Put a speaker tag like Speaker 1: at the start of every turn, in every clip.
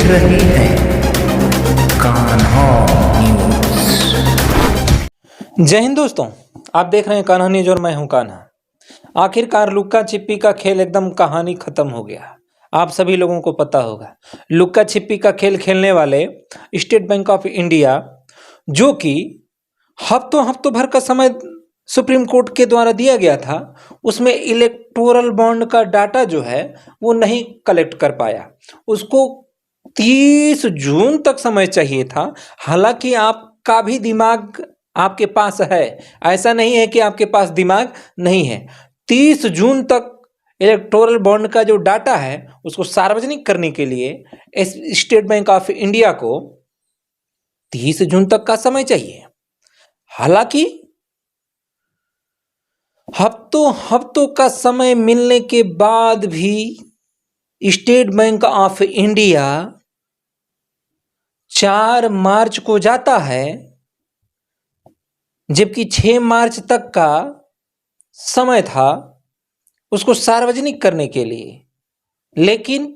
Speaker 1: रहे हैं कान्हा न्यूज।
Speaker 2: जय हिंद दोस्तों, आप देख रहे हैं कान्हा न्यूज और मैं हूं कान्हा। आखिरकार लुक्का छिपी का खेल एकदम कहानी खत्म हो गया। आप सभी लोगों को पता होगा, लुक्का छिपी का खेल खेलने वाले स्टेट बैंक ऑफ इंडिया, जो कि हफ्तों हफ्तों भर का समय सुप्रीम कोर्ट के द्वारा दिया गया था, उसमें इलेक्टोरल बॉन्ड का डाटा जो है वो नहीं कलेक्ट कर पाया। उसको 30 जून तक समय चाहिए था। हालांकि आपका भी दिमाग आपके पास है, ऐसा नहीं है कि आपके पास दिमाग नहीं है। 30 जून तक इलेक्टोरल बॉन्ड का जो डाटा है उसको सार्वजनिक करने के लिए स्टेट बैंक ऑफ इंडिया को 30 जून तक का समय चाहिए। हालांकि हफ्तों हफ्तों का समय मिलने के बाद भी स्टेट बैंक ऑफ इंडिया 4 मार्च को जाता है, जबकि 6 मार्च तक का समय था उसको सार्वजनिक करने के लिए। लेकिन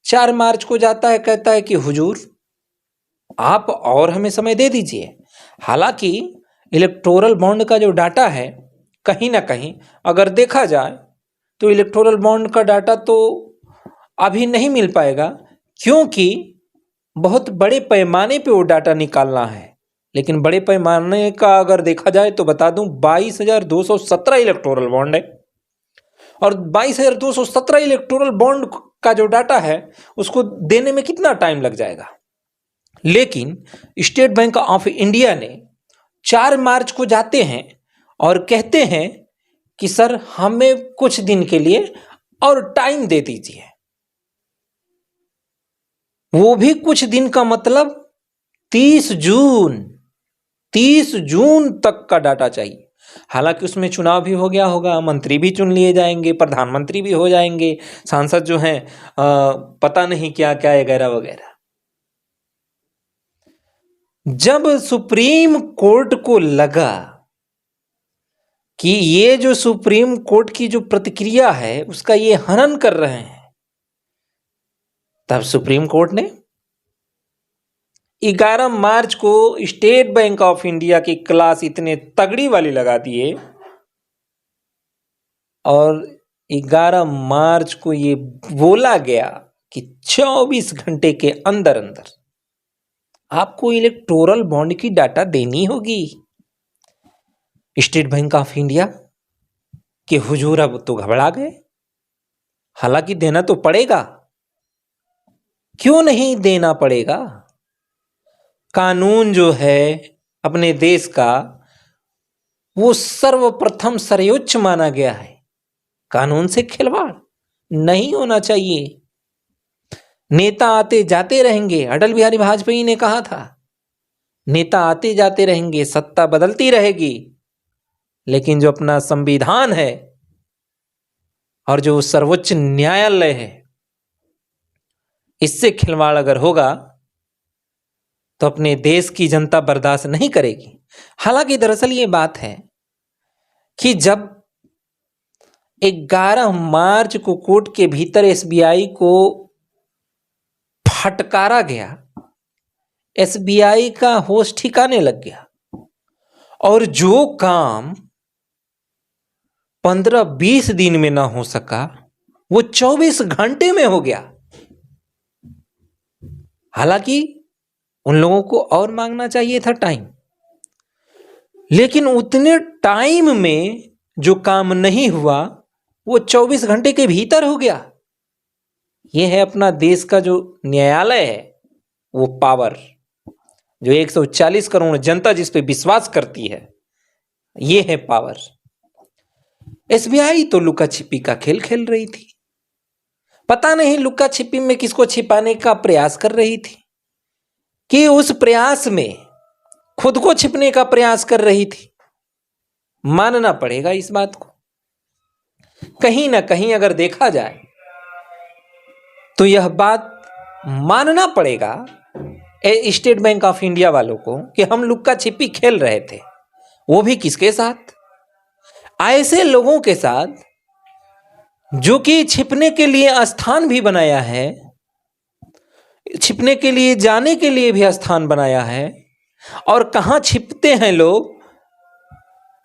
Speaker 2: 4 मार्च को जाता है, कहता है कि हुजूर आप और हमें समय दे दीजिए। हालांकि इलेक्टोरल बॉन्ड का जो डाटा है, कहीं ना कहीं अगर देखा जाए तो इलेक्टोरल बॉन्ड का डाटा तो अभी नहीं मिल पाएगा, क्योंकि बहुत बड़े पैमाने पे वो डाटा निकालना है। लेकिन बड़े पैमाने का अगर देखा जाए तो बता दूं, 22,217 इलेक्टोरल बॉन्ड है, और 22,217 इलेक्टोरल बॉन्ड का जो डाटा है उसको देने में कितना टाइम लग जाएगा। लेकिन स्टेट बैंक ऑफ इंडिया ने 4 मार्च को जाते हैं और कहते हैं कि सर हमें कुछ दिन के लिए और टाइम दे दीजिए। वो भी कुछ दिन का मतलब 30 जून तक का डाटा चाहिए। हालांकि उसमें चुनाव भी हो गया होगा, मंत्री भी चुन लिए जाएंगे, प्रधानमंत्री भी हो जाएंगे, सांसद जो हैं पता नहीं क्या क्या वगैरह वगैरह। जब सुप्रीम कोर्ट को लगा कि ये जो सुप्रीम कोर्ट की जो प्रतिक्रिया है उसका ये हनन कर रहे हैं, तब सुप्रीम कोर्ट ने 11 मार्च को स्टेट बैंक ऑफ इंडिया की क्लास इतने तगड़ी वाली लगा दिए, और 11 मार्च को ये बोला गया कि 24 घंटे के अंदर अंदर आपको इलेक्टोरल बॉन्ड की डाटा देनी होगी। स्टेट बैंक ऑफ इंडिया के हुजूर अब तो घबरा गए। हालांकि देना तो पड़ेगा, क्यों नहीं देना पड़ेगा। कानून जो है अपने देश का वो सर्वप्रथम सर्वोच्च माना गया है। कानून से खिलवाड़ नहीं होना चाहिए। नेता आते जाते रहेंगे, अटल बिहारी वाजपेयी ने कहा था, नेता आते जाते रहेंगे, सत्ता बदलती रहेगी, लेकिन जो अपना संविधान है और जो सर्वोच्च न्यायालय है, इससे खिलवाड़ अगर होगा तो अपने देश की जनता बर्दाश्त नहीं करेगी। हालांकि दरअसल ये बात है कि जब 11 मार्च को कोर्ट के भीतर एसबीआई को फटकारा गया, एसबीआई का होश ठिकाने लग गया, और जो काम 15-20 दिन में ना हो सका वो 24 घंटे में हो गया। हालांकि उन लोगों को और मांगना चाहिए था टाइम, लेकिन उतने टाइम में जो काम नहीं हुआ वो 24 घंटे के भीतर हो गया। यह है अपना देश का जो न्यायालय है, वो पावर, जो 140 करोड़ जनता जिस पे विश्वास करती है, ये है पावर। एसबीआई तो लुका छिपी का खेल खेल रही थी। पता नहीं लुका छिपी में किसको छिपाने का प्रयास कर रही थी, कि उस प्रयास में खुद को छिपने का प्रयास कर रही थी। मानना पड़ेगा इस बात को। कहीं ना कहीं अगर देखा जाए तो यह बात मानना पड़ेगा स्टेट बैंक ऑफ इंडिया वालों को कि हम लुक्का छिपी खेल रहे थे। वो भी किसके साथ? ऐसे लोगों के साथ जो कि छिपने के लिए स्थान भी बनाया है, छिपने के लिए, जाने के लिए भी स्थान बनाया है, और कहाँ छिपते हैं लोग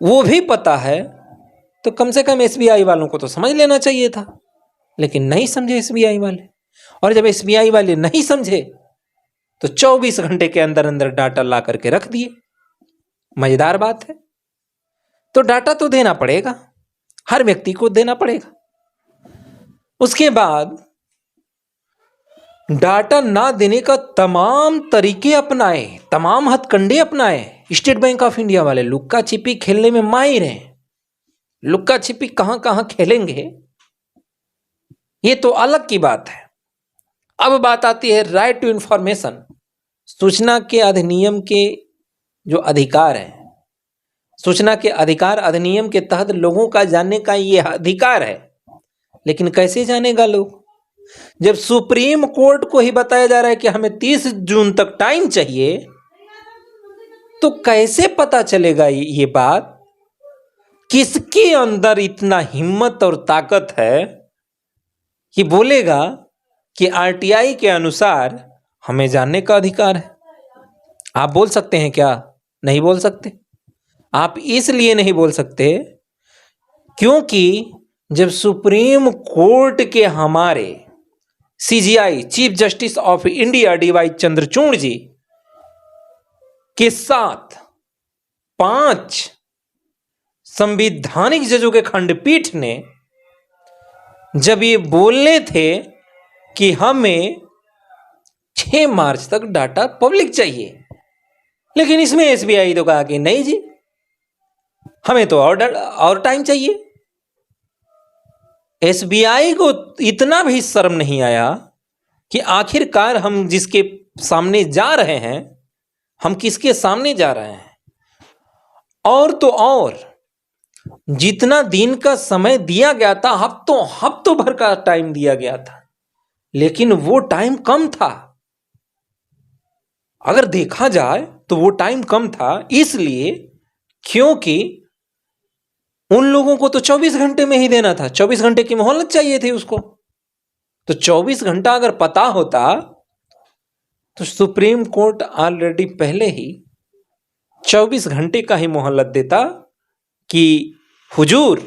Speaker 2: वो भी पता है। तो कम से कम एसबीआई वालों को तो समझ लेना चाहिए था, लेकिन नहीं समझे एसबीआई वाले। और जब एसबीआई वाले नहीं समझे तो 24 घंटे के अंदर अंदर डाटा ला करके रख दिए। मजेदार बात है। तो डाटा तो देना पड़ेगा, हर व्यक्ति को देना पड़ेगा। उसके बाद डाटा ना देने का तमाम तरीके अपनाए, तमाम हथकंडे अपनाए। स्टेट बैंक ऑफ इंडिया वाले लुक्का छिपी खेलने में माहिर हैं। लुक्का छिपी कहां कहां खेलेंगे ये तो अलग की बात है। अब बात आती है राइट टू इंफॉर्मेशन, सूचना के अधिनियम के जो अधिकार हैं। सूचना के अधिकार अधिनियम के तहत लोगों का जानने का ये अधिकार है, लेकिन कैसे जानेगा लोग जब सुप्रीम कोर्ट को ही बताया जा रहा है कि हमें 30 जून तक टाइम चाहिए। तो कैसे पता चलेगा ये बात? किसके अंदर इतना हिम्मत और ताकत है कि बोलेगा कि आरटीआई के अनुसार हमें जानने का अधिकार है? आप बोल सकते हैं क्या? नहीं बोल सकते। आप इसलिए नहीं बोल सकते क्योंकि जब सुप्रीम कोर्ट के हमारे CJI chief justice of India DY Chandrachud ji के साथ 5 संवैधानिक जजों के खंडपीठ ने जब ये बोले थे कि हमें 6 मार्च तक डाटा पब्लिक चाहिए, लेकिन इसमें एसबीआई तो कहा कि नहीं जी, हमें तो और टाइम चाहिए। एसबीआई को इतना भी शर्म नहीं आया कि आखिरकार हम जिसके सामने जा रहे हैं, हम किसके सामने जा रहे हैं। और तो और जितना दिन का समय दिया गया था, हफ्तों भर का टाइम दिया गया था, लेकिन वो टाइम कम था। अगर देखा जाए तो वो टाइम कम था, इसलिए क्योंकि उन लोगों को तो 24 घंटे में ही देना था, 24 घंटे की मोहलत चाहिए थी उसको। तो 24 घंटा अगर पता होता तो सुप्रीम कोर्ट ऑलरेडी पहले ही 24 घंटे का ही मोहलत देता कि हुजूर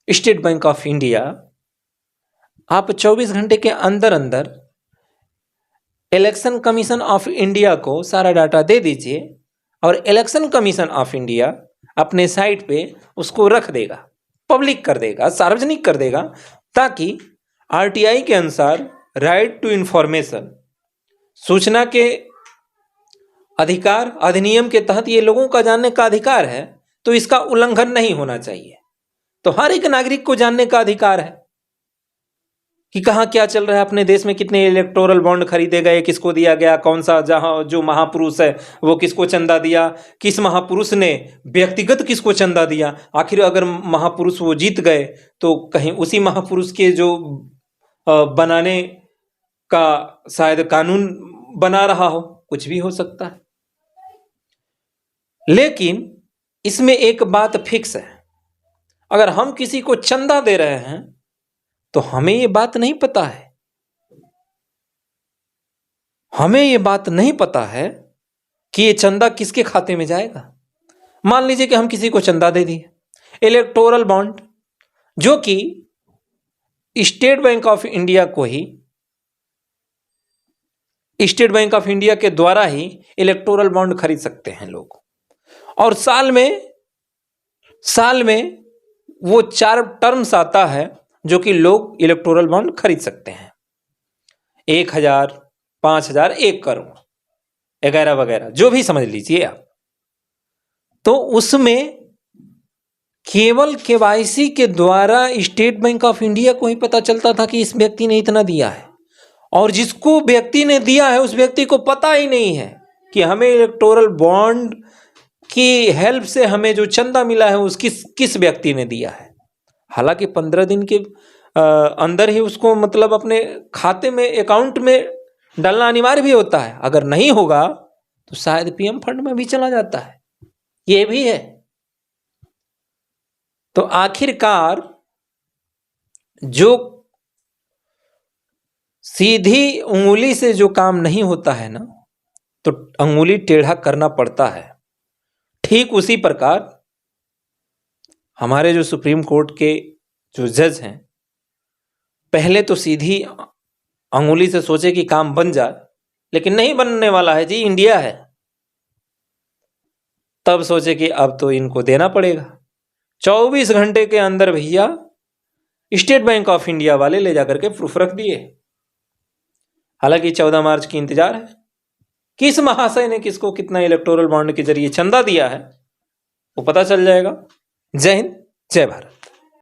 Speaker 2: स्टेट बैंक ऑफ इंडिया, आप 24 घंटे के अंदर अंदर इलेक्शन कमीशन ऑफ इंडिया को सारा डाटा दे दीजिए, और इलेक्शन कमीशन ऑफ इंडिया अपने साइट पे उसको रख देगा, पब्लिक कर देगा, सार्वजनिक कर देगा, ताकि आरटीआई के अनुसार राइट टू इंफॉर्मेशन, सूचना के अधिकार अधिनियम के तहत ये लोगों का जानने का अधिकार है, तो इसका उल्लंघन नहीं होना चाहिए। तो हर एक नागरिक को जानने का अधिकार है कि कहाँ क्या चल रहा है अपने देश में, कितने इलेक्टोरल बॉन्ड खरीदे गए, किसको दिया गया, कौन सा जहां जो महापुरुष है वो किसको चंदा दिया, किस महापुरुष ने व्यक्तिगत किसको चंदा दिया। आखिर अगर महापुरुष वो जीत गए तो कहीं उसी महापुरुष के जो बनाने का शायद कानून बना रहा हो, कुछ भी हो सकता है। लेकिन इसमें एक बात फिक्स है, अगर हम किसी को चंदा दे रहे हैं तो हमें ये बात नहीं पता है, हमें ये बात नहीं पता है कि ये चंदा किसके खाते में जाएगा। मान लीजिए कि हम किसी को चंदा दे दिए, इलेक्टोरल बॉन्ड, जो कि स्टेट बैंक ऑफ इंडिया को ही, स्टेट बैंक ऑफ इंडिया के द्वारा ही इलेक्टोरल बॉन्ड खरीद सकते हैं लोग, और साल में वो 4 टर्म्स आता है जो कि लोग इलेक्टोरल बॉन्ड खरीद सकते हैं, 1000, 5000, 1 करोड़, 11 वगैरह, जो भी समझ लीजिए आप। तो उसमें केवल केवाईसी के द्वारा स्टेट बैंक ऑफ इंडिया को ही पता चलता था कि इस व्यक्ति ने इतना दिया है, और जिसको व्यक्ति ने दिया है उस व्यक्ति को पता ही नहीं है कि हमें इलेक्टोरल बॉन्ड की हेल्प से हमें जो चंदा मिला है उस किस व्यक्ति ने दिया है। हालांकि 15 दिन के अंदर ही उसको मतलब अपने खाते में, अकाउंट में डालना अनिवार्य भी होता है। अगर नहीं होगा तो शायद पीएम फंड में भी चला जाता है, ये भी है। तो आखिरकार जो सीधी उंगली से जो काम नहीं होता है ना, तो अंगुली टेढ़ा करना पड़ता है। ठीक उसी प्रकार हमारे जो सुप्रीम कोर्ट के जो जज हैं, पहले तो सीधी अंगुली से सोचे कि काम बन जाए, लेकिन नहीं बनने वाला है जी, इंडिया है। तब सोचे कि अब तो इनको देना पड़ेगा। 24 घंटे के अंदर भैया स्टेट बैंक ऑफ इंडिया वाले ले जाकर के प्रूफ रख दिए। हालांकि 14 मार्च की इंतजार है, किस महाशय ने किसको कितना इलेक्टोरल बॉन्ड के जरिए चंदा दिया है वो पता चल जाएगा। जय हिंद, जय भारत।